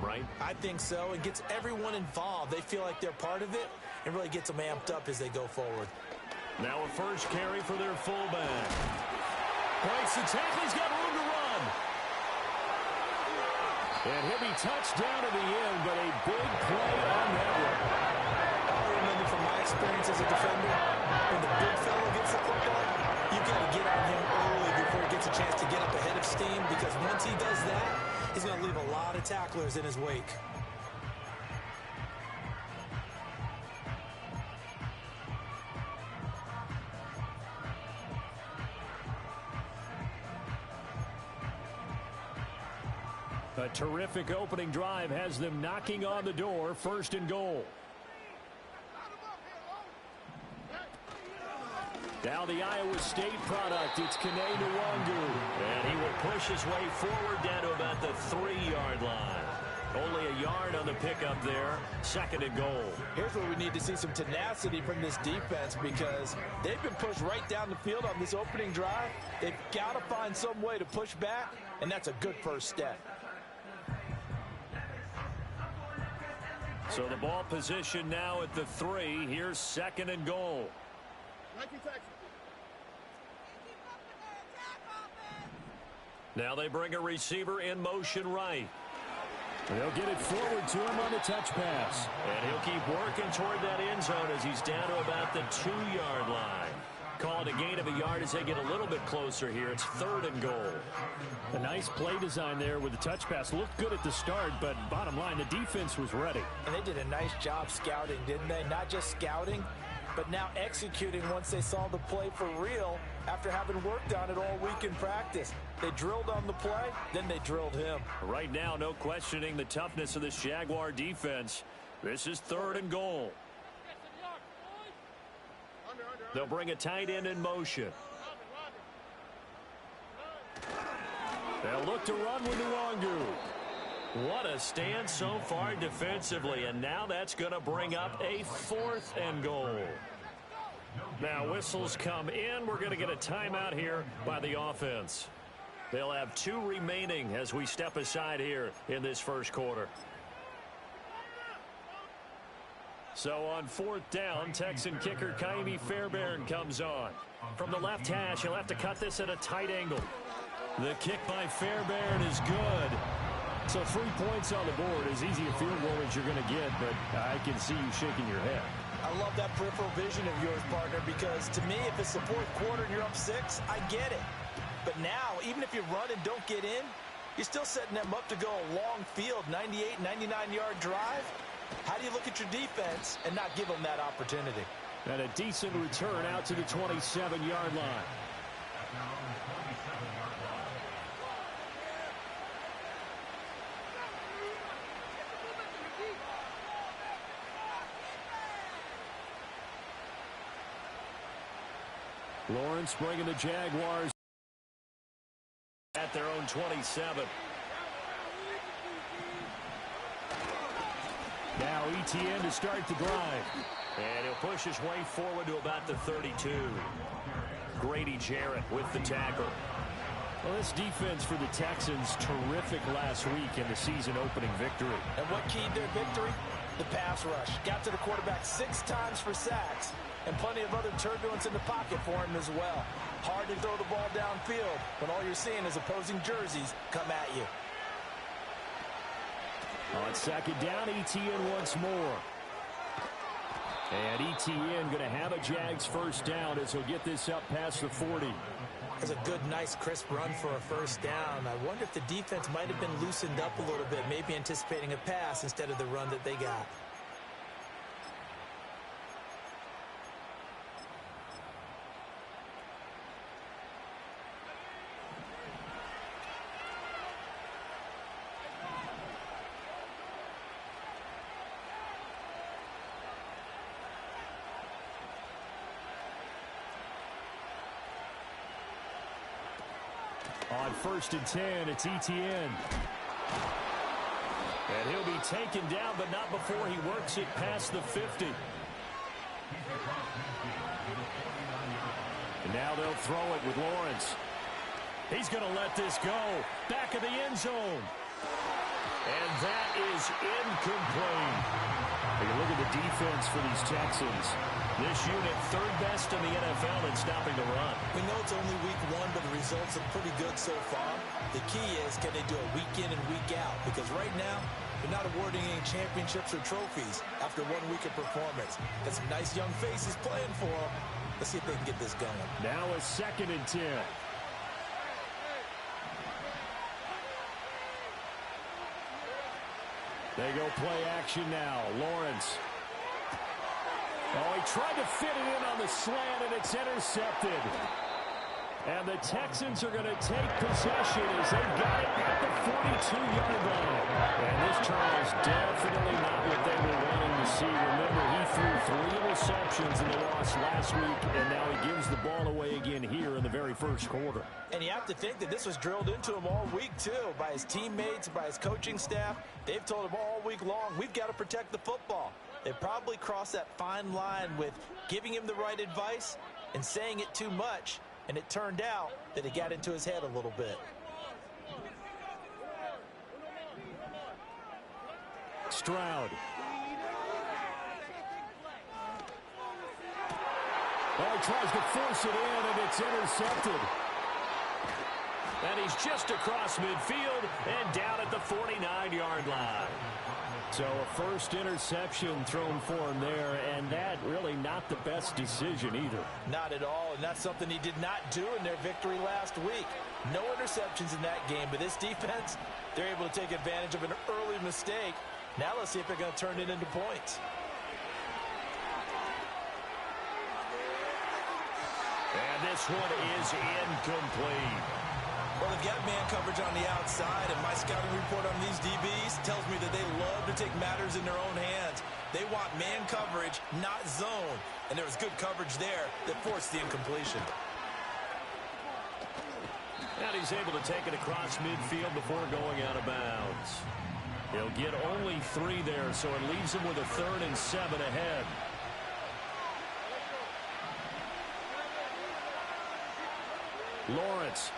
right? I think so. It gets everyone involved. They feel like they're part of it and really gets them amped up as they go forward. Now a first carry for their fullback. Breaks the tackle. He's got room to run. And he'll be touched down to the end, but a big play on that one. I remember from my experience as a defender, when the big fella gets the football, you got to get on him early before he gets a chance to get up ahead of steam, because once he does that, he's going to leave a lot of tacklers in his wake. A terrific opening drive has them knocking on the door, 1st and goal. Now the Iowa State product, it's Kene Nwangu. And he will push his way forward down to about the 3-yard line. Only a yard on the pickup there, 2nd and goal. Here's where we need to see some tenacity from this defense, because they've been pushed right down the field on this opening drive. They've got to find some way to push back, and that's a good first step. So the ball position now at the 3. Here's 2nd and goal. Now they bring a receiver in motion right. They'll get it forward to him on the touch pass. And he'll keep working toward that end zone as he's down to about the 2-yard line. Called a gain of a yard as they get a little bit closer here. It's 3rd and goal. A nice play design there with the touch pass. Looked good at the start, but bottom line, the defense was ready. And they did a nice job scouting, didn't they? Not just scouting, but now executing once they saw the play for real after having worked on it all week in practice. They drilled on the play, then they drilled him. Right now, no questioning the toughness of this Jaguar defense. This is 3rd and goal. They'll bring a tight end in motion. They'll look to run with Nwangu. What a stand so far defensively, and now that's going to bring up a 4th and goal. Now whistles come in. We're going to get a timeout here by the offense. They'll have 2 remaining as we step aside here in this first quarter. So on 4th down, Texan kicker Ka'imi Fairbairn comes on. From the left hash, he'll have to cut this at a tight angle. The kick by Fairbairn is good. So 3 points on the board. As easy a field goal as you're going to get, but I can see you shaking your head. I love that peripheral vision of yours, partner, because to me, if it's the 4th quarter and you're up 6, I get it. But now, even if you run and don't get in, you're still setting them up to go a long field, 98, 99-yard drive. How do you look at your defense and not give them that opportunity? And a decent return out to the 27-yard line. Lawrence bringing the Jaguars at their own 27. Now Etienne to start the drive. And he'll push his way forward to about the 32. Grady Jarrett with the tackle. Well, this defense for the Texans, terrific last week in the season opening victory. And what keyed their victory? The pass rush. Got to the quarterback 6 times for sacks, and plenty of other turbulence in the pocket for him as well. Hard to throw the ball downfield when all you're seeing is opposing jerseys come at you. On 2nd down, Etienne once more. And Etienne going to have a Jags first down as he'll get this up past the 40. That's a good, nice, crisp run for a first down. I wonder if the defense might have been loosened up a little bit, maybe anticipating a pass instead of the run that they got. On 1st and 10, it's Etienne. And he'll be taken down, but not before he works it past the 50. And now they'll throw it with Lawrence. He's going to let this go. Back of the end zone. And that is incomplete. Take a look at the defense for these Texans. This unit third best in the NFL in stopping the run. We know it's only week one, but the results are pretty good so far. The key is, can they do it week in and week out? Because right now, they're not awarding any championships or trophies after 1 week of performance. Got some nice young faces playing for them. Let's see if they can get this going. Now a 2nd and 10. They go play action now. Lawrence. Oh, he tried to fit it in on the slant, and it's intercepted. And the Texans are going to take possession as they've got it at the 42-yard line. And this turn is definitely not what they were wanting to see. Remember, he threw 3 interceptions in the loss last week, and now he gives the ball away again here in the very first quarter. And you have to think that this was drilled into him all week, too, by his teammates, by his coaching staff. They've told him all week long, we've got to protect the football. They probably crossed that fine line with giving him the right advice and saying it too much. And it turned out that it got into his head a little bit. Stroud. Oh, he tries to force it in, and it's intercepted. And he's just across midfield and down at the 49-yard line. So a first interception thrown for him there, and that really not the best decision either. Not at all, and that's something he did not do in their victory last week. No interceptions in that game, but this defense, they're able to take advantage of an early mistake. Now let's see if they're going to turn it into points. And this one is incomplete. Well, they've got man coverage on the outside, and my scouting report on these DBs tells me that they love to take matters in their own hands. They want man coverage, not zone. And there was good coverage there that forced the incompletion. And he's able to take it across midfield before going out of bounds. He'll get only 3 there, so it leaves him with a 3rd and 7 ahead. Lawrence.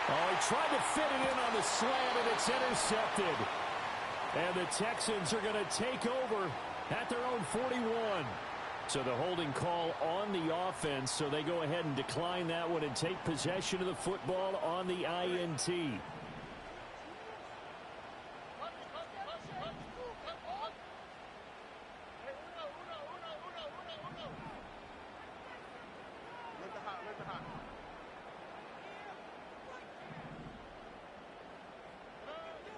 Oh, he tried to fit it in on the slant, and it's intercepted. And the Texans are going to take over at their own 41. So the holding call on the offense, so they go ahead and decline that one and take possession of the football on the INT.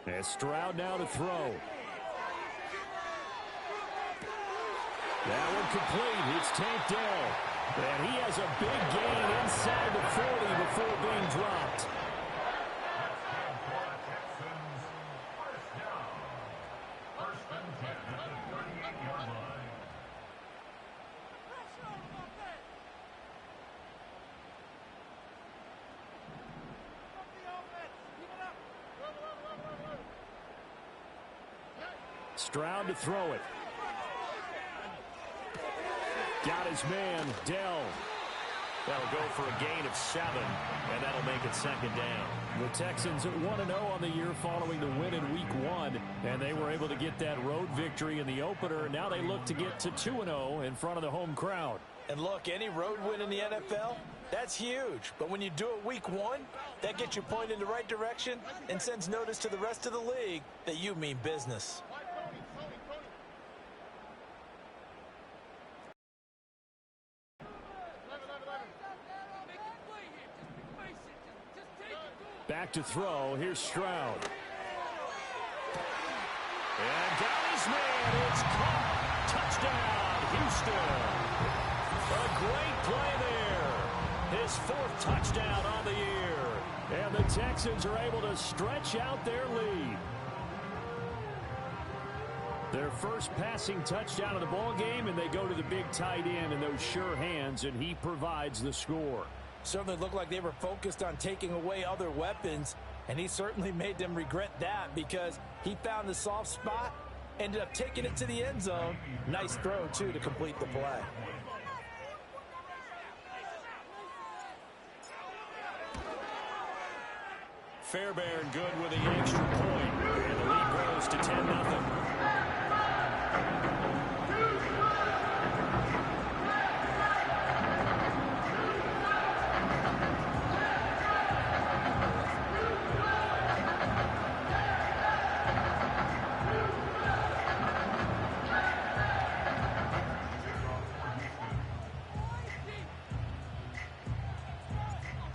As Stroud now to throw. That one complete. It's Tank Dell. And he has a big gain inside the 40 before being dropped. Stroud to throw it. Got his man, Dell. That'll go for a gain of 7, and that'll make it 2nd down. The Texans at 1-0 on the year following the win in Week 1, and they were able to get that road victory in the opener. Now they look to get to 2-0 in front of the home crowd. And look, any road win in the NFL, that's huge. But when you do it Week 1, that gets you pointed in the right direction and sends notice to the rest of the league that you mean business. Back to throw. Here's Stroud. And down his man. It's caught. Touchdown, Houston. A great play there. His 4th touchdown on the year. And the Texans are able to stretch out their lead. Their first passing touchdown of the ball game, and they go to the big tight end in those sure hands, and he provides the score. Certainly looked like they were focused on taking away other weapons, and he certainly made them regret that because he found the soft spot, ended up taking it to the end zone. Nice throw, too, to complete the play. Fairbairn good with the extra point. And the lead grows to 10-0.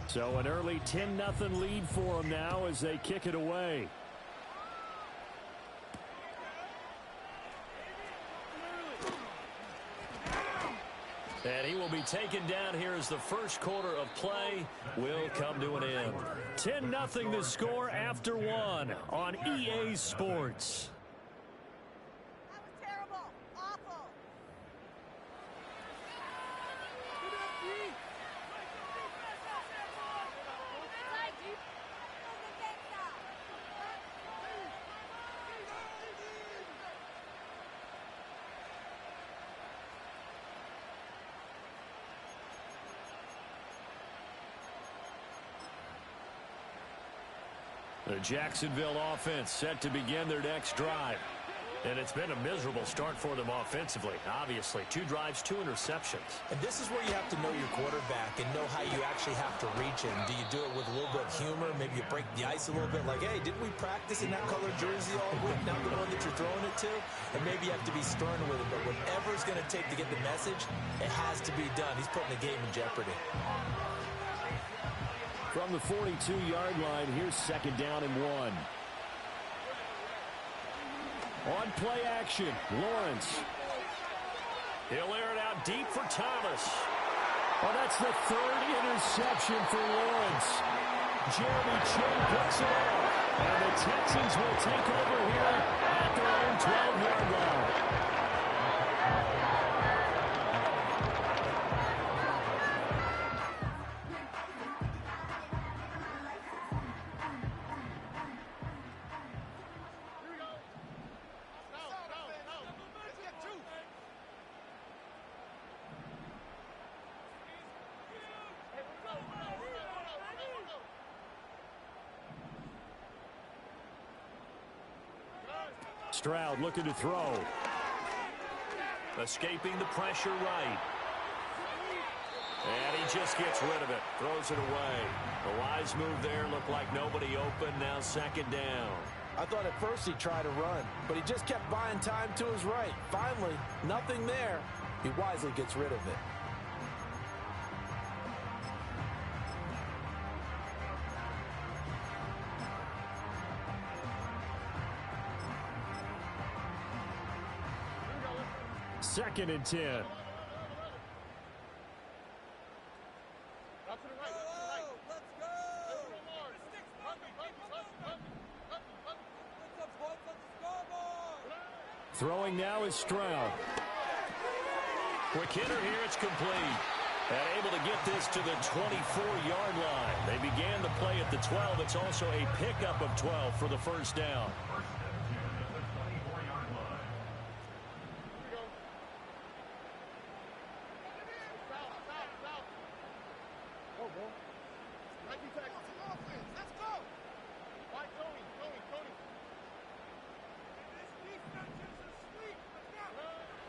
So an early 10-0 lead for them now as they kick it away. And he will be taken down here as the first quarter of play will come to an end. 10-0 the score after one on EA Sports. The Jacksonville offense set to begin their next drive. And it's been a miserable start for them offensively. Obviously, 2 drives, 2 interceptions. And this is where you have to know your quarterback and know how you actually have to reach him. Do you do it with a little bit of humor? Maybe you break the ice a little bit like, hey, didn't we practice in that colored jersey all week? Not the one that you're throwing it to? And maybe you have to be stern with him. But whatever it's going to take to get the message, it has to be done. He's putting the game in jeopardy. From the 42-yard line, here's 2nd down and 1. On play action, Lawrence. He'll air it out deep for Thomas. Oh, that's the 3rd interception for Lawrence. Jeremy Chin picks it up. And the Texans will take over here at their own 12-yard line. Stroud looking to throw. Escaping the pressure right. And he just gets rid of it. Throws it away. The wise move there. Looked like nobody open. Now 2nd down. I thought at first he'd try to run, but he just kept buying time to his right. Finally, nothing there. He wisely gets rid of it. Second and 10. Throwing now is Stroud. Quick hitter here, it's complete. And able to get this to the 24-yard line. They began the play at the 12. It's also a pickup of 12 for the first down.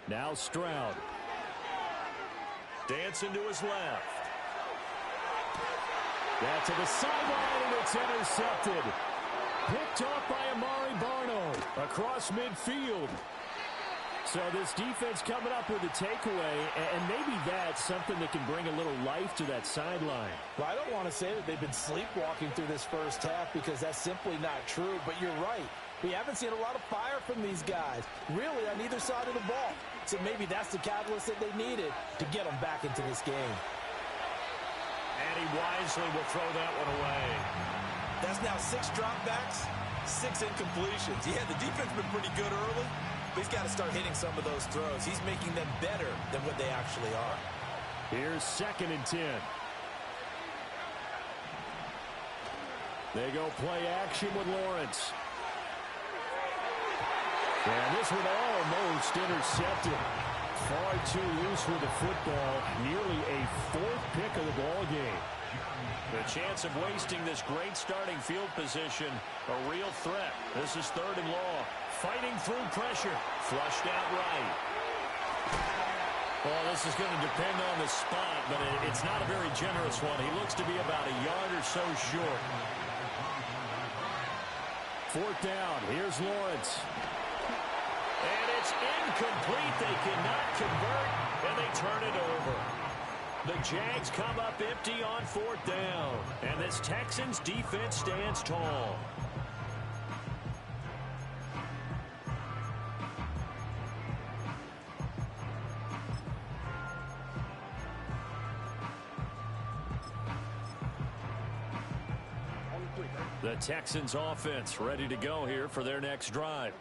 Now Stroud. Dancing to his left. That to the sideline, and it's intercepted. Picked off by Amari Barno across midfield. So this defense coming up with a takeaway, and maybe that's something that can bring a little life to that sideline. Well, I don't want to say that they've been sleepwalking through this first half because that's simply not true, but you're right. We haven't seen a lot of fire from these guys, really, on either side of the ball. So maybe that's the catalyst that they needed to get them back into this game. And he wisely will throw that one away. That's now 6 dropbacks, 6 incompletions. Yeah, the defense been pretty good early, but he's got to start hitting some of those throws. He's making them better than what they actually are. Here's 2nd and 10. They go play action with Lawrence. And this one almost intercepted. Far too loose with the football. Nearly a 4th pick of the ball game. The chance of wasting this great starting field position, a real threat. This is 3rd and long. Fighting through pressure. Flushed out right. Well, this is going to depend on the spot, but it's not a very generous one. He looks to be about a yard or so short. 4th down. Here's Lawrence. And it's incomplete. They cannot convert, and they turn it over. The Jags come up empty on 4th down. And this Texans defense stands tall. The Texans offense ready to go here for their next drive.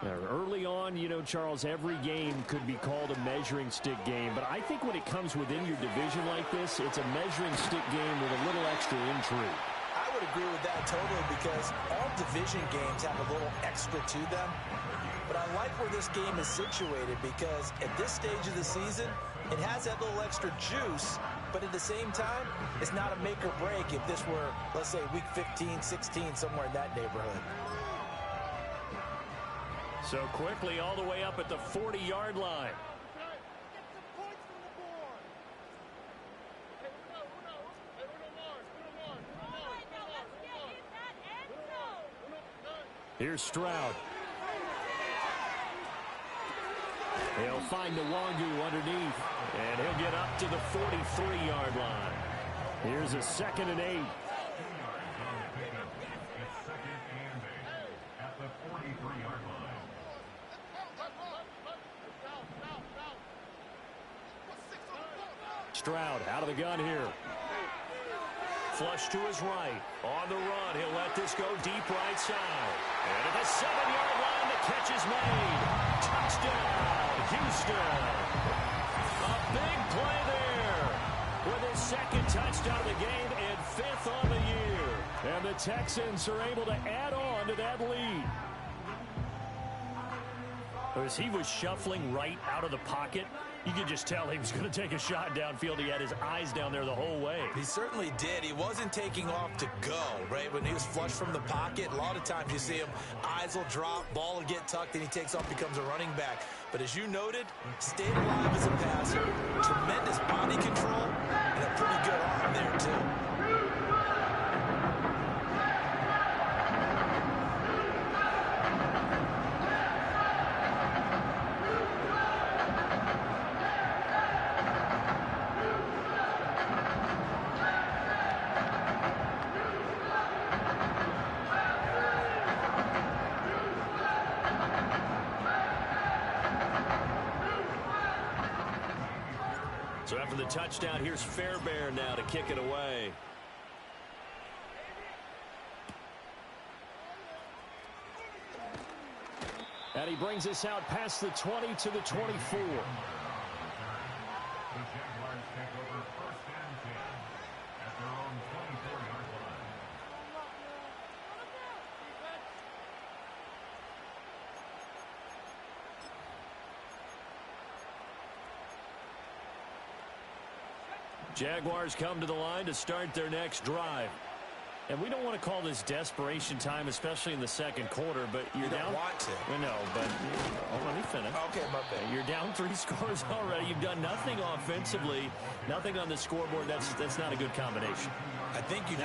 Early on, you know, Charles, every game could be called a measuring stick game. But I think when it comes within your division like this, it's a measuring stick game with a little extra intrigue. I would agree with that totally because all division games have a little extra to them. But I like where this game is situated because at this stage of the season, it has that little extra juice. But at the same time, it's not a make or break if this were, let's say, week 15, 16, somewhere in that neighborhood. So quickly all the way up at the 40-yard line. Here's Stroud. He'll find Nwangu underneath, and he'll get up to the 43-yard line. Here's a 2nd and 8. Stroud out of the gun here. Flush to his right. On the run, he'll let this go deep right side. And at the 7-yard line, the catch is made. Touchdown, Houston. A big play there with his 2nd touchdown of the game and 5th on the year. And the Texans are able to add on to that lead. As he was shuffling right out of the pocket, you could just tell he was going to take a shot downfield. He had his eyes down there the whole way. He certainly did. He wasn't taking off to go, right? When he was flushed from the pocket, a lot of times you see him, eyes will drop, ball will get tucked, and he takes off, becomes a running back. But as you noted, stayed alive as a passer. Tremendous body control, and a pretty good arm there, too. So after the touchdown, here's Fairbairn now to kick it away. And he brings us out past the 20 to the 24. Jaguars come to the line to start their next drive. And we don't want to call this desperation time, especially in the 2nd quarter, but you're down. You don't want to. No, but let me finish. Okay, my bad. You're down 3 scores already. You've done nothing offensively, nothing on the scoreboard. That's not a good combination. I think you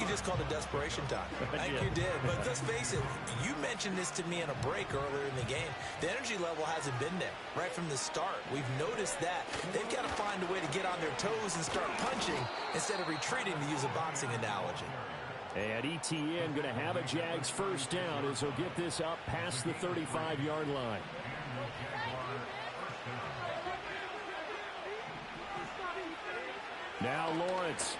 just called it desperation time. I think you did. But let's face it, you mentioned this to me in a break earlier in the game. The energy level hasn't been there right from the start. We've noticed that. They've got to find a way to get on their toes and start punching instead of retreating, to use a boxing analogy. And ETN going to have a Jags 1st down as he'll get this up past the 35-yard line. Now Lawrence.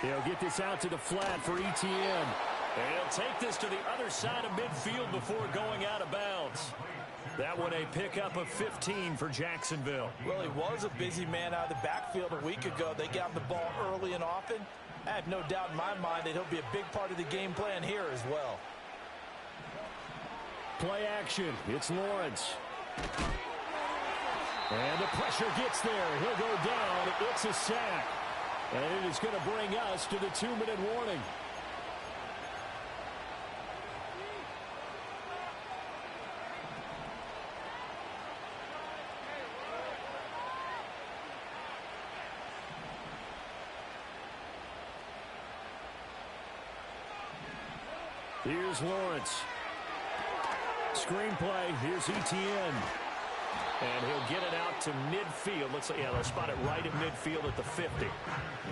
He'll get this out to the flat for ETN. And he'll take this to the other side of midfield before going out of bounds. That one a pickup of 15 for Jacksonville. Well, he was a busy man out of the backfield a week ago. They got the ball early and often. I have no doubt in my mind that he'll be a big part of the game plan here as well. Play action. It's Lawrence. And the pressure gets there. He'll go down. It's a sack. And it is going to bring us to the 2-minute warning. Here's Lawrence. Screenplay. Here's Etienne. And he'll get it out to midfield. They'll spot it right at midfield at the 50.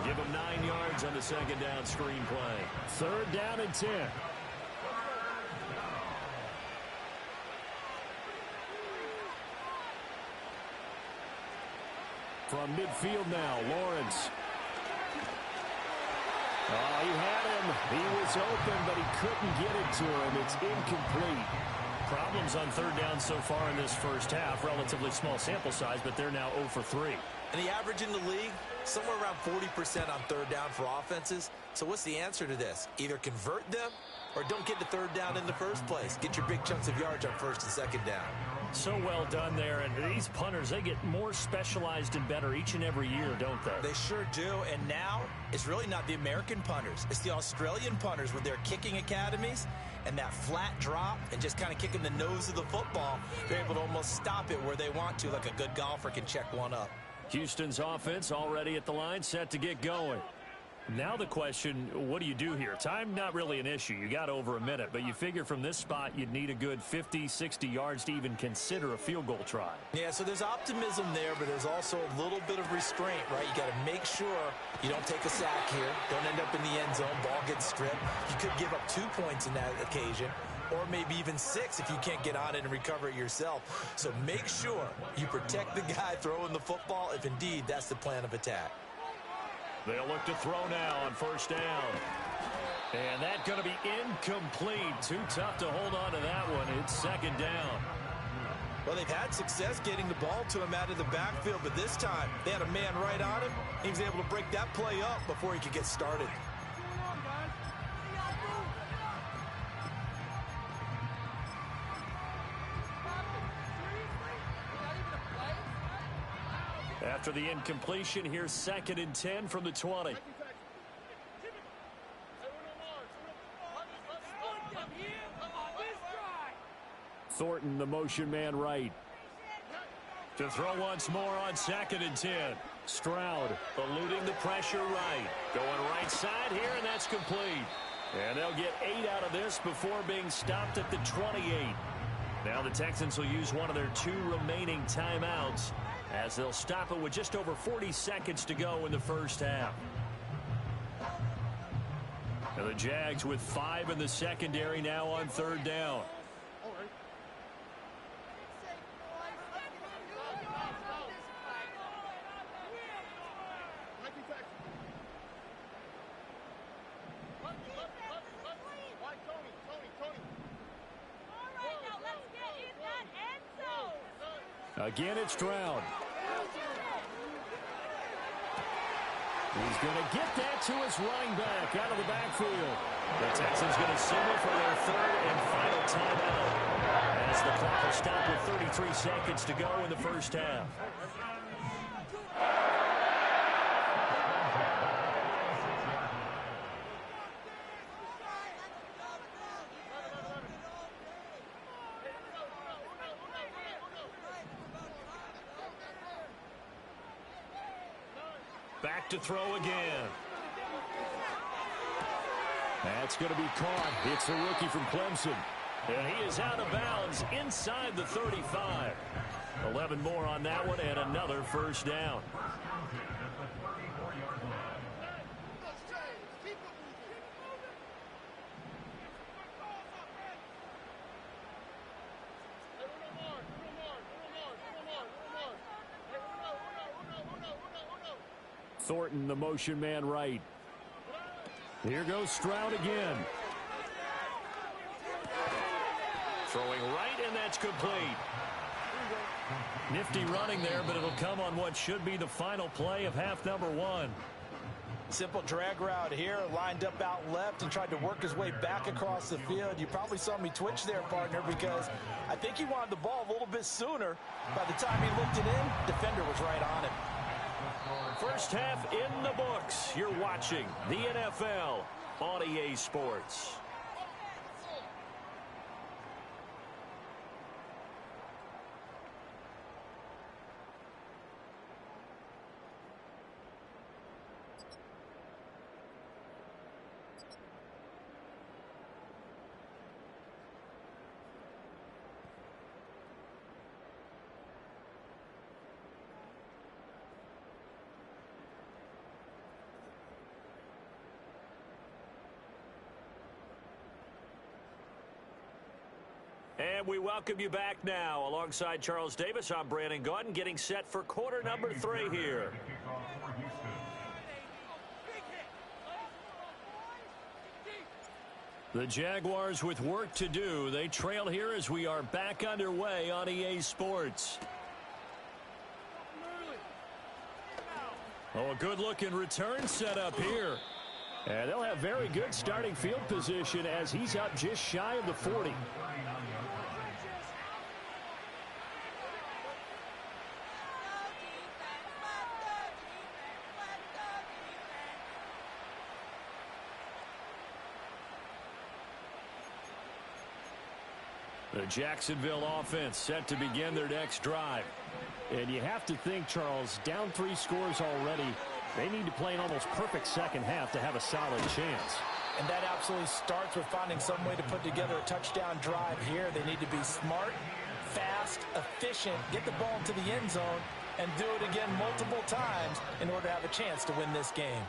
Give him 9 yards on the second down screenplay. 3rd down and 10. From midfield now, Lawrence. Oh, he had him. He was open, but he couldn't get it to him. It's incomplete. Problems on 3rd down so far in this first half. Relatively small sample size, but they're now 0 for 3. And the average in the league, somewhere around 40% on 3rd down for offenses. So what's the answer to this? Either convert them or don't get the 3rd down in the first place. Get your big chunks of yards on 1st and 2nd down. So well done there. And these punters, they get more specialized and better each and every year, don't they? They sure do. And now it's really not the American punters. It's the Australian punters with their kicking academies. And that flat drop and just kind of kicking the nose of the football, they're able to almost stop it where they want to, like a good golfer can check one up. Houston's offense already at the line, set to get going. Now the question, what do you do here? Time not really an issue. You got over a minute, but you figure from this spot you'd need a good 50, 60 yards to even consider a field goal try. Yeah, so there's optimism there, but there's also a little bit of restraint, right? You got to make sure you don't take a sack here. Don't end up in the end zone. Ball gets stripped. You could give up 2 points in that occasion, or maybe even 6 if you can't get on it and recover it yourself. So make sure you protect the guy throwing the football if indeed that's the plan of attack. They'll look to throw now on 1st down. And that's going to be incomplete. Too tough to hold on to that one. It's 2nd down. Well, they've had success getting the ball to him out of the backfield, but this time they had a man right on him. He was able to break that play up before he could get started. After the incompletion, here's 2nd and 10 from the 20. Thornton, the motion man right. To throw once more on 2nd and 10. Stroud eluding the pressure right. Going right side here, and that's complete. And they'll get 8 out of this before being stopped at the 28. Now the Texans will use one of their 2 remaining timeouts, as they'll stop it with just over 40 seconds to go in the first half. And the Jags with 5 in the secondary now on 3rd down. Again, it's Stroud. He's going to get that to his running back out of the backfield. The Texans going to signal for their 3rd and final timeout, as the clock will stop with 33 seconds to go in the first half. Back to throw again. That's going to be caught. It's a rookie from Clemson. And he is out of bounds inside the 35. 11 more on that one and another 1st down. Thornton, the motion man right. Here goes Stroud again. Throwing right, and that's complete. Nifty running there, but it'll come on what should be the final play of half number 1. Simple drag route here, lined up out left and tried to work his way back across the field. You probably saw me twitch there, partner, because I think he wanted the ball a little bit sooner. By the time he looked it in, defender was right on him. First half in the books. You're watching the NFL on EA Sports. And we welcome you back now. Alongside Charles Davis, I'm Brandon Gaudin, getting set for quarter number 3 here. The Jaguars with work to do. They trail here as we are back underway on EA Sports. Oh, a good-looking return set up here. And they'll have very good starting field position as he's up just shy of the 40. The Jacksonville offense set to begin their next drive. And you have to think, Charles, down 3 scores already. They need to play an almost perfect second half to have a solid chance. And that absolutely starts with finding some way to put together a touchdown drive here. They need to be smart, fast, efficient, get the ball into the end zone, and do it again multiple times in order to have a chance to win this game.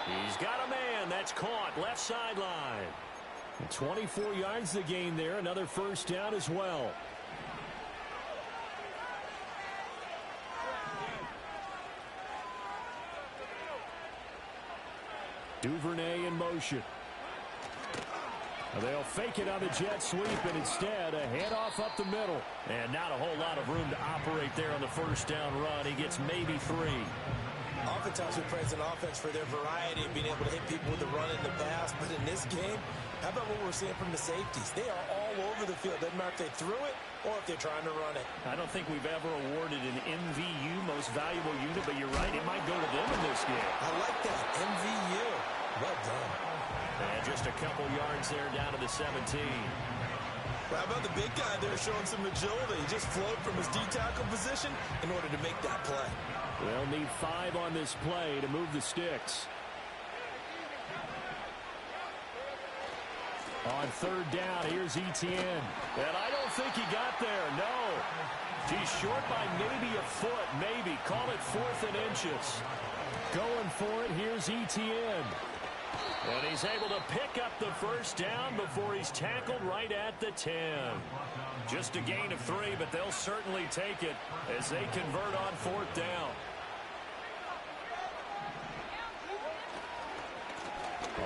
He's got a man. That's caught left sideline. 24 yards to gain there. Another first down as well. Duvernay in motion. They'll fake it on the jet sweep, and instead a handoff up the middle. And not a whole lot of room to operate there on the first down run. He gets maybe 3. Oftentimes we praise an offense for their variety of being able to hit people with the run in the pass, but in this game, how about what we're seeing from the safeties? They are all over the field. Doesn't matter if they threw it or if they're trying to run it. I don't think we've ever awarded an MVU, most valuable unit, but you're right, it might go to them in this game. I like that, MVU. Well done. And just a couple yards there down to the 17. Well, how about the big guy there showing some agility? He just float from his D-tackle position in order to make that play. They'll need 5 on this play to move the sticks. On third down, here's Etienne. And I don't think he got there, no. He's short by maybe a foot, maybe. Call it 4th and inches. Going for it, here's Etienne. And he's able to pick up the first down before he's tackled right at the 10. Just a gain of 3, but they'll certainly take it as they convert on 4th down.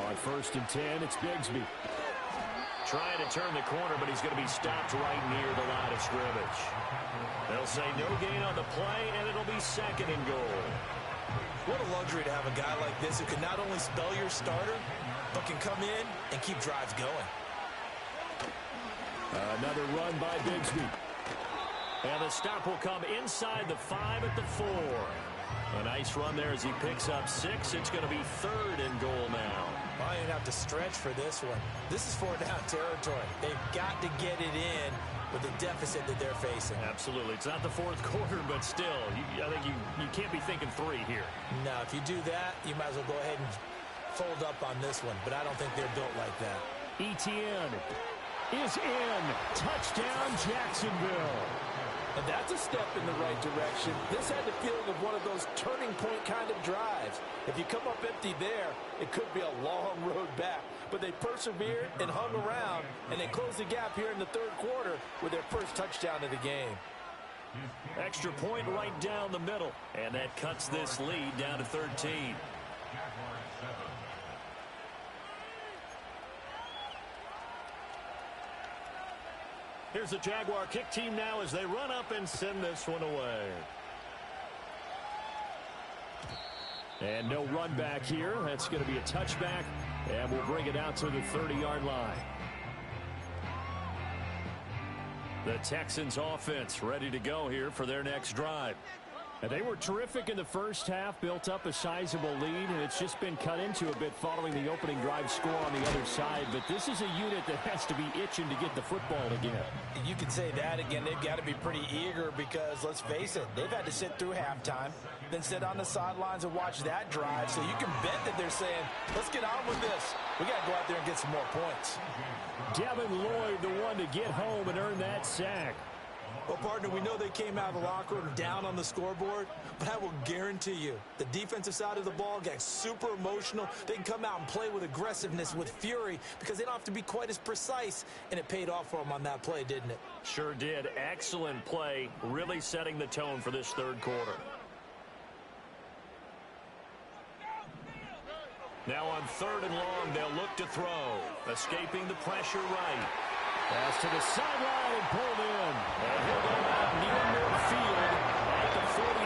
On 1st and 10, it's Bigsby. Trying to turn the corner, but he's going to be stopped right near the line of scrimmage. They'll say no gain on the play, and it'll be 2nd and goal. What a luxury to have a guy like this who can not only spell your starter, but can come in and keep drives going. Another run by Bigsby. And the stop will come inside the 5 at the 4. A nice run there as he picks up 6. It's going to be 3rd and goal now. Well, you have to stretch for this one. This is 4th down territory. They've got to get it in with the deficit that they're facing. Absolutely. It's not the 4th quarter, but still, I think you can't be thinking 3 here. No, if you do that, you might as well go ahead and fold up on this one, but I don't think they're built like that. Etienne is in. Touchdown, Jacksonville. And that's a step in the right direction. This had the feeling of one of those turning point kind of drives. If you come up empty there, it could be a long road back. But they persevered and hung around, and they closed the gap here in the 3rd quarter with their first touchdown of the game. Extra point right down the middle, and that cuts this lead down to 13. Here's the Jaguar kick team now as they run up and send this one away. And no run back here. That's going to be a touchback, and we'll bring it out to the 30-yard line. The Texans offense ready to go here for their next drive. And they were terrific in the first half, built up a sizable lead, and it's just been cut into a bit following the opening drive score on the other side. But this is a unit that has to be itching to get the football again. You could say that again. They've got to be pretty eager because, let's face it, they've had to sit through halftime, then sit on the sidelines and watch that drive. So you can bet that they're saying, let's get on with this. We got to go out there and get some more points. Devin Lloyd, the one to get home and earn that sack. Well, partner, we know they came out of the locker room down on the scoreboard, but I will guarantee you the defensive side of the ball got super emotional. They can come out and play with aggressiveness, with fury, because they don't have to be quite as precise, and it paid off for them on that play, didn't it? Sure did. Excellent play, really setting the tone for this third quarter. Now on 3rd and long, they'll look to throw. Escaping the pressure right. Pass to the sideline and pulled in. And he'll go out near midfield at the 49.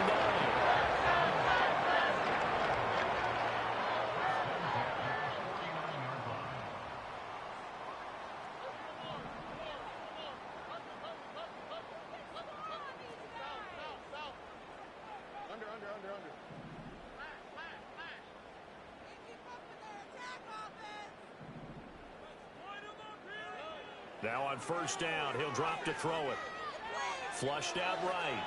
Now on 1st down, he'll drop to throw it. Flushed out right.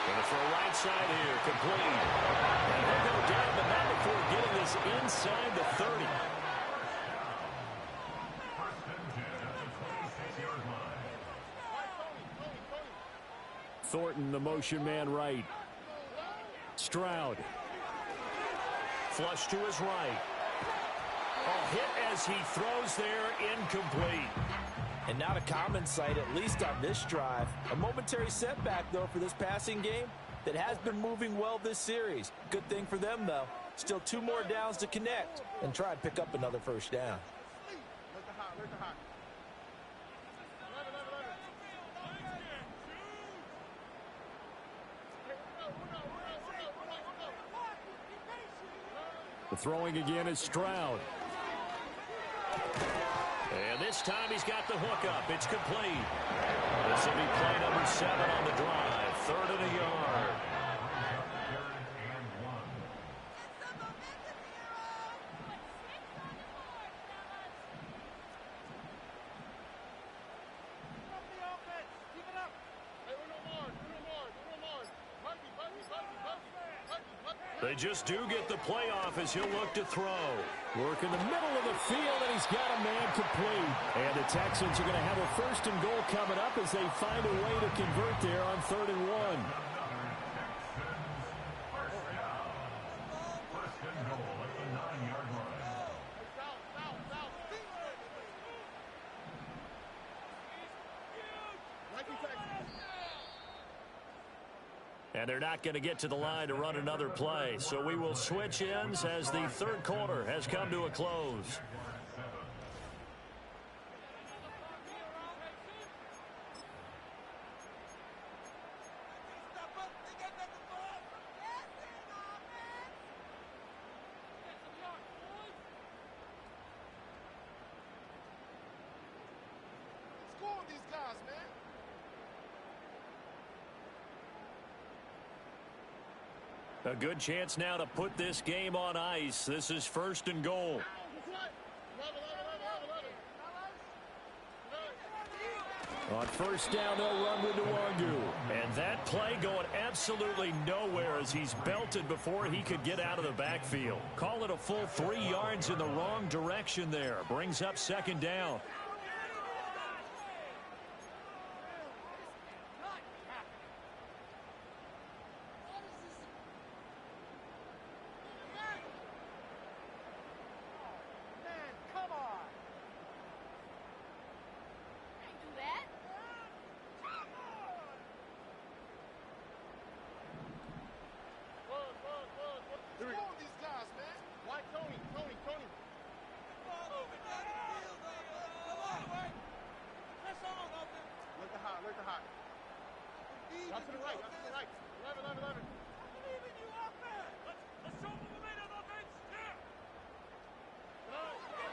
Going to throw right side here, complete. And he'll go down, but not before getting this inside the 30. Thornton, the motion man right. Stroud. Flush to his right. A hit as he throws there, incomplete. And not a common sight, at least on this drive. A momentary setback, though, for this passing game that has been moving well this series. Good thing for them, though. Still 2 more downs to connect and try and pick up another 1st down. The throwing again is Stroud. And this time he's got the hookup. It's complete. This will be play number 7 on the drive. 3rd and a yard. They just do get the playoff as he'll look to throw. Work in the middle of the field, and he's got a man complete. And the Texans are going to have a 1st and goal coming up as they find a way to convert there on 3rd and 1. And they're not going to get to the line to run another play. So we will switch ends as the 3rd quarter has come to a close. A good chance now to put this game on ice. This is 1st and goal. On 1st down, they'll run with Nwangu. And that play going absolutely nowhere as he's belted before he could get out of the backfield. Call it a full 3 yards in the wrong direction there. Brings up 2nd down. Out to the right, out to the right. 11.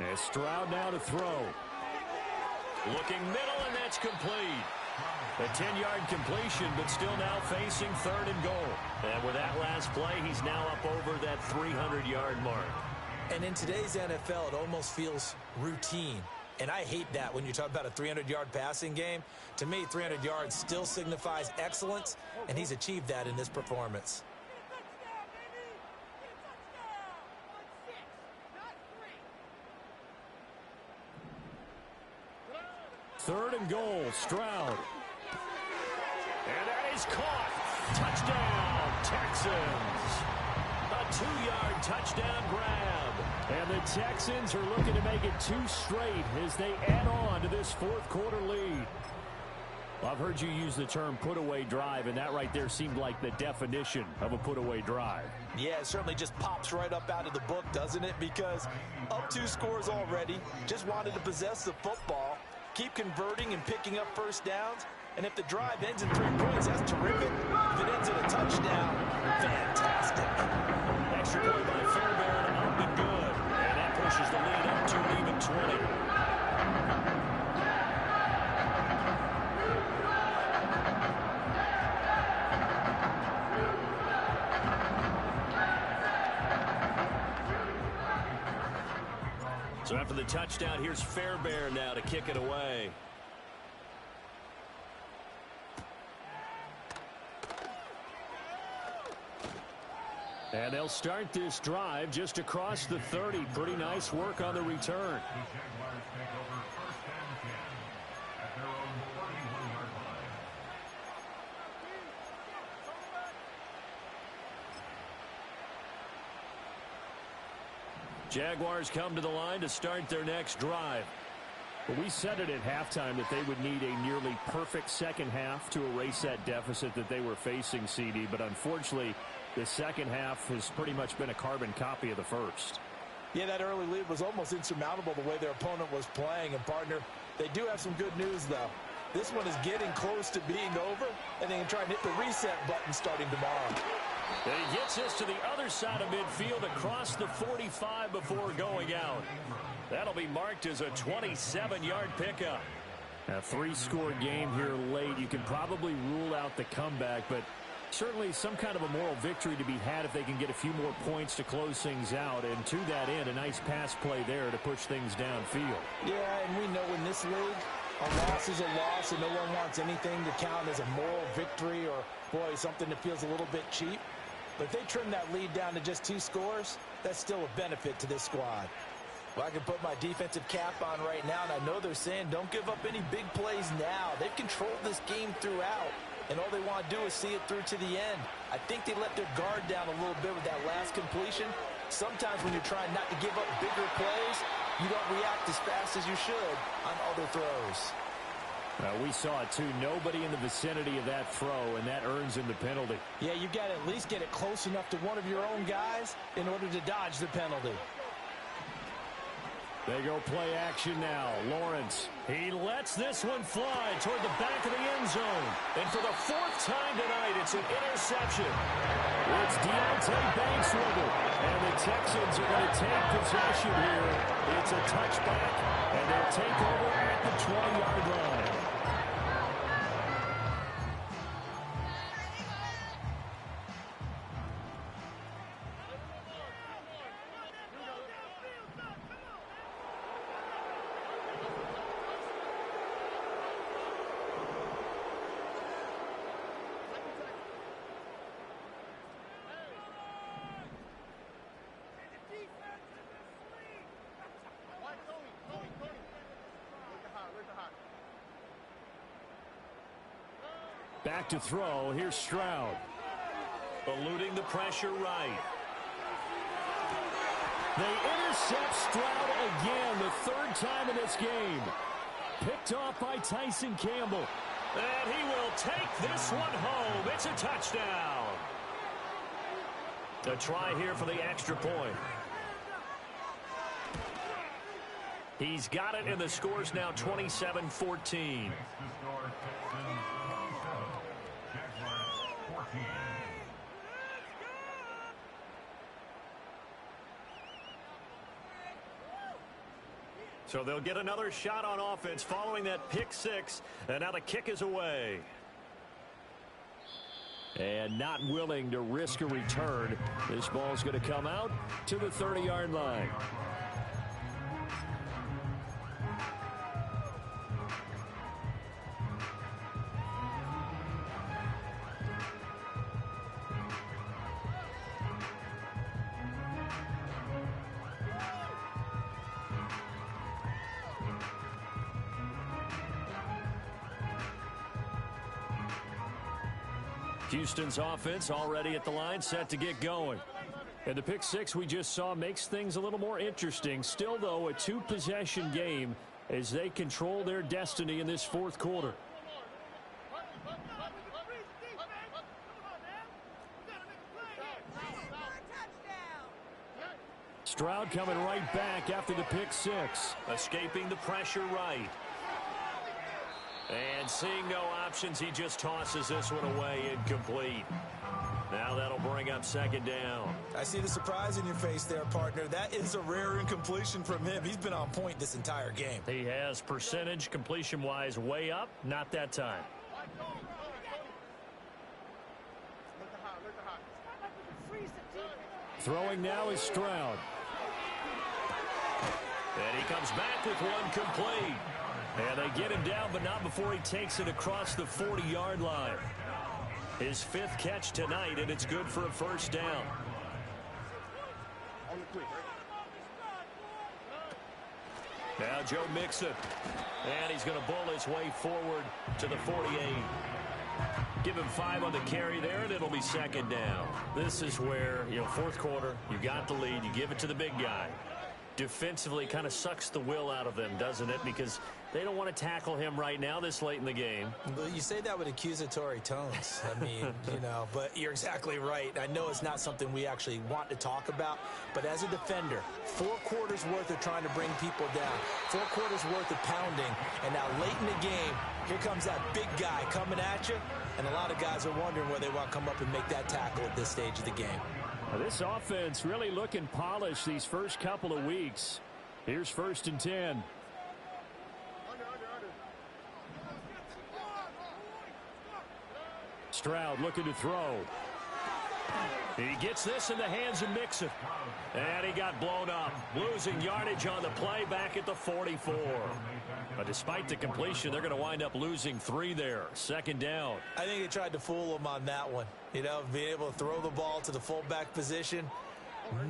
And Stroud now to throw. Looking middle, and that's complete. A 10-yard completion, but still now facing 3rd and goal. And with that last play, he's now up over that 300-yard mark. And in today's NFL, it almost feels routine. And I hate that when you talk about a 300-yard passing game. To me, 300 yards still signifies excellence, and he's achieved that in this performance. Third and goal, Stroud. And that is caught. Touchdown, Texans. A 2-yard touchdown grab. And the Texans are looking to make it 2 straight as they add on to this 4th quarter lead. Well, I've heard you use the term put-away drive, and that right there seemed like the definition of a put-away drive. Yeah, it certainly just pops right up out of the book, doesn't it? Because up 2 scores already, just wanted to possess the football, keep converting and picking up first downs. And if the drive ends in 3 points, that's terrific. If it ends in a touchdown, fantastic. Extra point by Fairbairn, up and good. And that pushes the lead up to even 20. So after the touchdown, here's Fairbairn now to kick it away. And they'll start this drive just across the 30. Pretty nice work on the return. Jaguars come to the line to start their next drive. Well, we said it at halftime that they would need a nearly perfect second half to erase that deficit that they were facing, CD. But unfortunately, the second half has pretty much been a carbon copy of the first. Yeah, that early lead was almost insurmountable the way their opponent was playing. And, partner, they do have some good news, though. This one is getting close to being over, and they can try and hit the reset button starting tomorrow. And he gets us to the other side of midfield across the 45 before going out. That'll be marked as a 27-yard pickup. A 3-score game here late. You can probably rule out the comeback, but certainly some kind of a moral victory to be had if they can get a few more points to close things out. And to that end, a nice pass play there to push things downfield. Yeah, and we know in this league, a loss is a loss, and no one wants anything to count as a moral victory or, boy, something that feels a little bit cheap. But if they trim that lead down to just 2 scores, that's still a benefit to this squad. Well, I can put my defensive cap on right now, and I know they're saying don't give up any big plays now. They've controlled this game throughout, and all they want to do is see it through to the end. I think they let their guard down a little bit with that last completion. Sometimes when you're trying not to give up bigger plays, you don't react as fast as you should on other throws. We saw it, too. Nobody in the vicinity of that throw, and that earns him the penalty. Yeah, you've got to at least get it close enough to one of your own guys in order to dodge the penalty. They go play action now. Lawrence. He lets this one fly toward the back of the end zone. And for the 4th time tonight, it's an interception. It's Deontay Banks with it. And the Texans are going to take possession here. It's a touchback, and they'll take over at the 20-yard line. Back to throw. Here's Stroud. Eluding the pressure right. They intercept Stroud again, the 3rd time in this game. Picked off by Tyson Campbell. And he will take this one home. It's a touchdown. A try here for the extra point. He's got it, and the score's now 27-14. So they'll get another shot on offense following that pick six, and now the kick is away. And not willing to risk a return. This ball's going to come out to the 30-yard line. Houston's offense already at the line, set to get going. And the pick six we just saw makes things a little more interesting. Still, though, a two-possession game as they control their destiny in this fourth quarter. Stroud coming right back after the pick six. Escaping the pressure right. And seeing no options, he just tosses this one away, incomplete. Now that'll bring up second down. I see the surprise in your face there, partner. That is a rare incompletion from him. He's been on point this entire game. He has percentage completion-wise way up. Not that time. Throwing now is Stroud. And he comes back with one complete. And they get him down, but not before he takes it across the 40-yard line. His fifth catch tonight, and it's good for a first down. Now Joe Mixon. And he's going to bull his way forward to the 48. Give him 5 on the carry there, and it'll be second down. This is where, fourth quarter, you got the lead, you give it to the big guy. Defensively kind of sucks the will out of them, doesn't it? Because they don't want to tackle him right now this late in the game. Well, you say that with accusatory tones. I mean, but you're exactly right. I know it's not something we actually want to talk about, but as a defender, 4 quarters worth of trying to bring people down, 4 quarters worth of pounding, and now late in the game, here comes that big guy coming at you, and a lot of guys are wondering where they want to come up and make that tackle at this stage of the game. This offense really looking polished these first couple of weeks. Here's 1st and 10. Stroud looking to throw. He gets this in the hands of Mixon. And he got blown up. Losing yardage on the play back at the 44. But despite the completion, they're going to wind up losing 3 there. Second down. I think they tried to fool him on that one. Being able to throw the ball to the fullback position.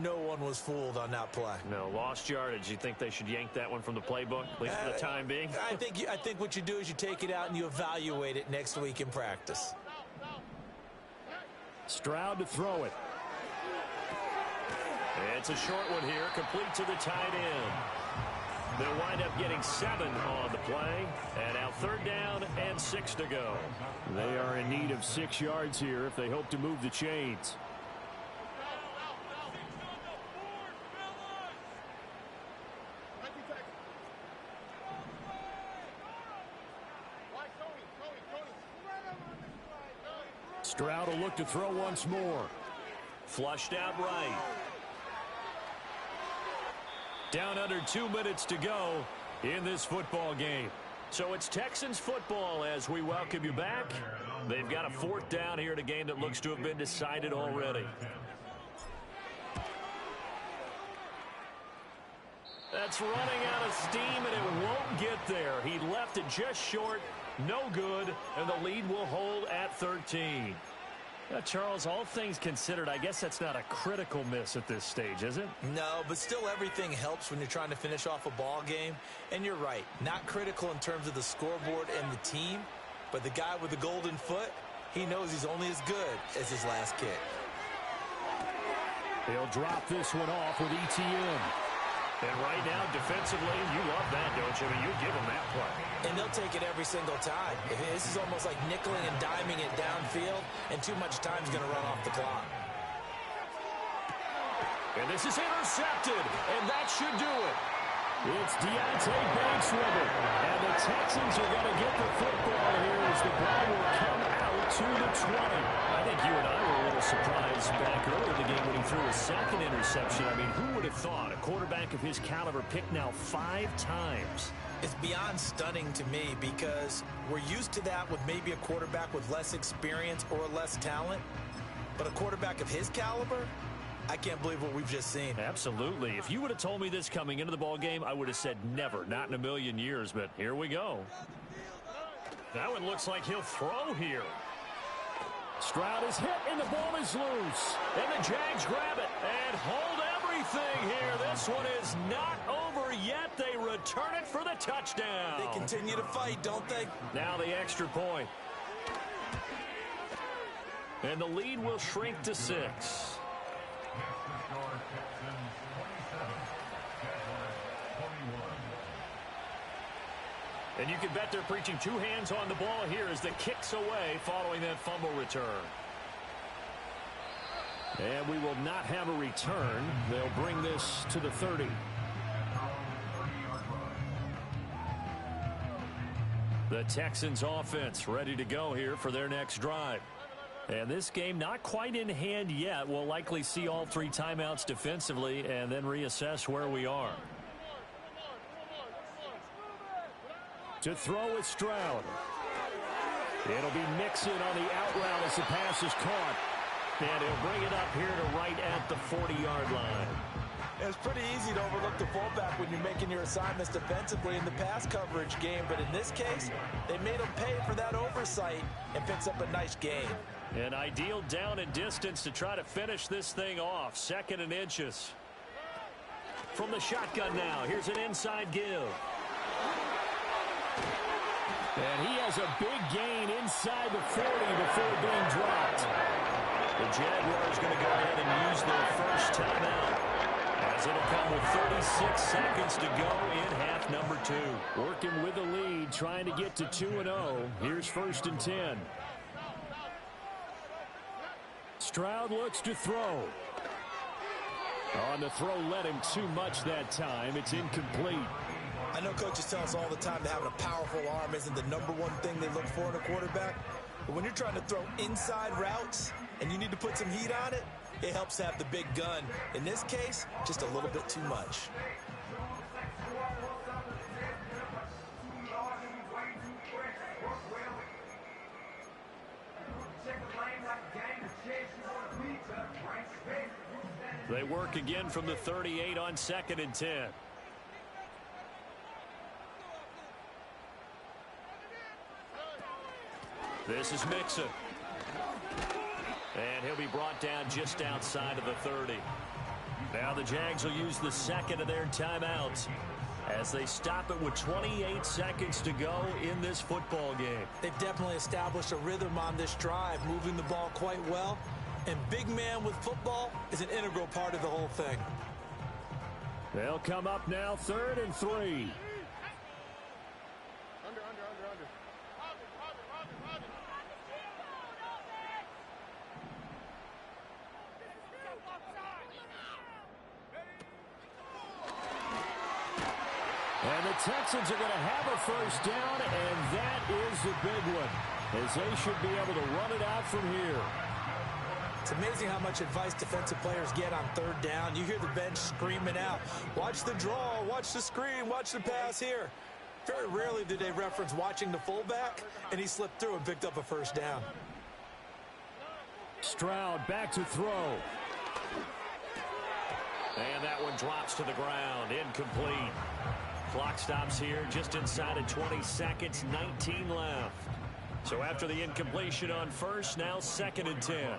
No one was fooled on that play. No, lost yardage. You think they should yank that one from the playbook, at least for the time being? I think what you do is you take it out and you evaluate it next week in practice. Stroud to throw it. It's a short one here, complete to the tight end. They'll wind up getting 7 on the play. And now 3rd down and 6 to go. They are in need of 6 yards here if they hope to move the chains. Stroud will look to throw once more. Flushed out right. Down under 2 minutes to go in this football game. So it's Texans football as we welcome you back. They've got a 4th down here in a game that looks to have been decided already. That's running out of steam, and it won't get there. He left it just short, no good, and the lead will hold at 13. Now, Charles, all things considered, I guess that's not a critical miss at this stage, is it? No, but still everything helps when you're trying to finish off a ball game. And you're right, not critical in terms of the scoreboard and the team, but the guy with the golden foot, he knows he's only as good as his last kick. They'll drop this one off with ETN. And right now, defensively, you love that, don't you? I mean, you give them that play. And they'll take it every single time. This is almost like nickeling and diming it downfield, and too much time's going to run off the clock. And this is intercepted, and that should do it. It's Deontay Banks with it. And the Texans are going to get the football here as the ball will come out to the 20. I think you and I were a little surprised back earlier in the game when he threw his 2nd interception. I mean, who would have thought a quarterback of his caliber picked now 5 times. It's beyond stunning to me because we're used to that with maybe a quarterback with less experience or less talent. But a quarterback of his caliber, I can't believe what we've just seen. Absolutely. If you would have told me this coming into the ball game, I would have said never, not in a million years. But here we go. That one looks like he'll throw here. Stroud is hit, and the ball is loose. And the Jags grab it and hold everything here. This one is not over yet. They return it for the touchdown. They continue to fight, don't they? Now the extra point. And the lead will shrink to 6. And you can bet they're preaching 2 hands on the ball here as the kick's away following that fumble return. And we will not have a return. They'll bring this to the 30. The Texans offense ready to go here for their next drive. And this game not quite in hand yet. We'll likely see all 3 timeouts defensively and then reassess where we are. To throw with Stroud. It'll be Mixon on the out route as the pass is caught. And he'll bring it up here to right at the 40-yard line. It's pretty easy to overlook the fullback when you're making your assignments defensively in the pass coverage game. But in this case, they made him pay for that oversight and picks up a nice gain. An ideal down and distance to try to finish this thing off. 2nd and inches. From the shotgun now, here's an inside give. And he has a big gain inside the 40 before being dropped. The Jaguars going to go ahead and use their first timeout, as it'll come with 36 seconds to go in half number 2. Working with the lead, trying to get to 2-0. Here's 1st and 10. Stroud looks to throw. On the throw, led him too much that time. It's incomplete. I know coaches tell us all the time that having a powerful arm isn't the #1 thing they look for in a quarterback. But when you're trying to throw inside routes and you need to put some heat on it, it helps to have the big gun. In this case, just a little bit too much. They work again from the 38 on 2nd and 10. This is Mixon. And he'll be brought down just outside of the 30. Now the Jags will use the 2nd of their timeouts as they stop it with 28 seconds to go in this football game. They've definitely established a rhythm on this drive, moving the ball quite well. And big man with football is an integral part of the whole thing. They'll come up now 3rd and 3. And the Texans are going to have a first down, and that is the big one, as they should be able to run it out from here. It's amazing how much advice defensive players get on 3rd down. You hear the bench screaming out, watch the draw, watch the screen, watch the pass here. Very rarely do they reference watching the fullback, and he slipped through and picked up a first down. Stroud back to throw. And that one drops to the ground, incomplete. Clock stops here just inside of 20 seconds, 19 left. So after the incompletion on first, now 2nd and 10.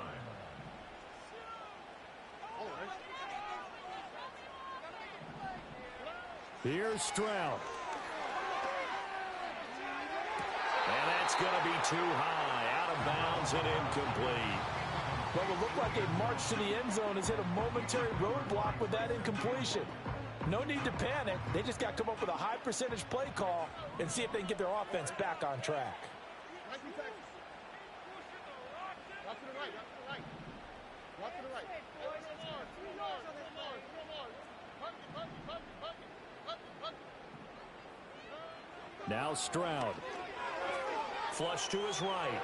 Here's Stroud. And that's going to be too high, out of bounds and incomplete. What will look like a march to the end zone has hit a momentary roadblock with that incompletion. No need to panic. They just got to come up with a high percentage play call and see if they can get their offense back on track. Now Stroud. Flush to his right.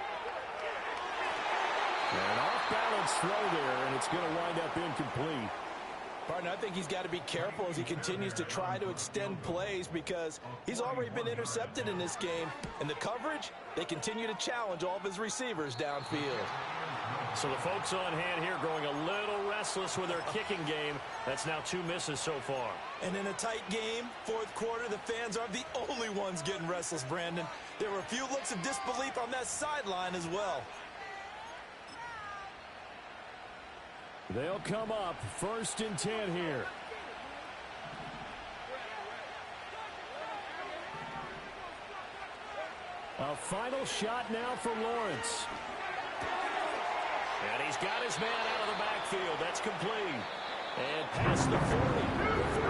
An off-balance throw there, and it's going to wind up incomplete. Partner, I think he's got to be careful as he continues to try to extend plays because he's already been intercepted in this game. And the coverage, they continue to challenge all of his receivers downfield. So the folks on hand here growing a little restless with their kicking game. That's now 2 misses so far. And in a tight game, fourth quarter, the fans aren't the only ones getting restless, Brandon. There were a few looks of disbelief on that sideline as well. They'll come up 1st and 10 here. A final shot now for Lawrence. And he's got his man out of the backfield. That's complete. And past the 40.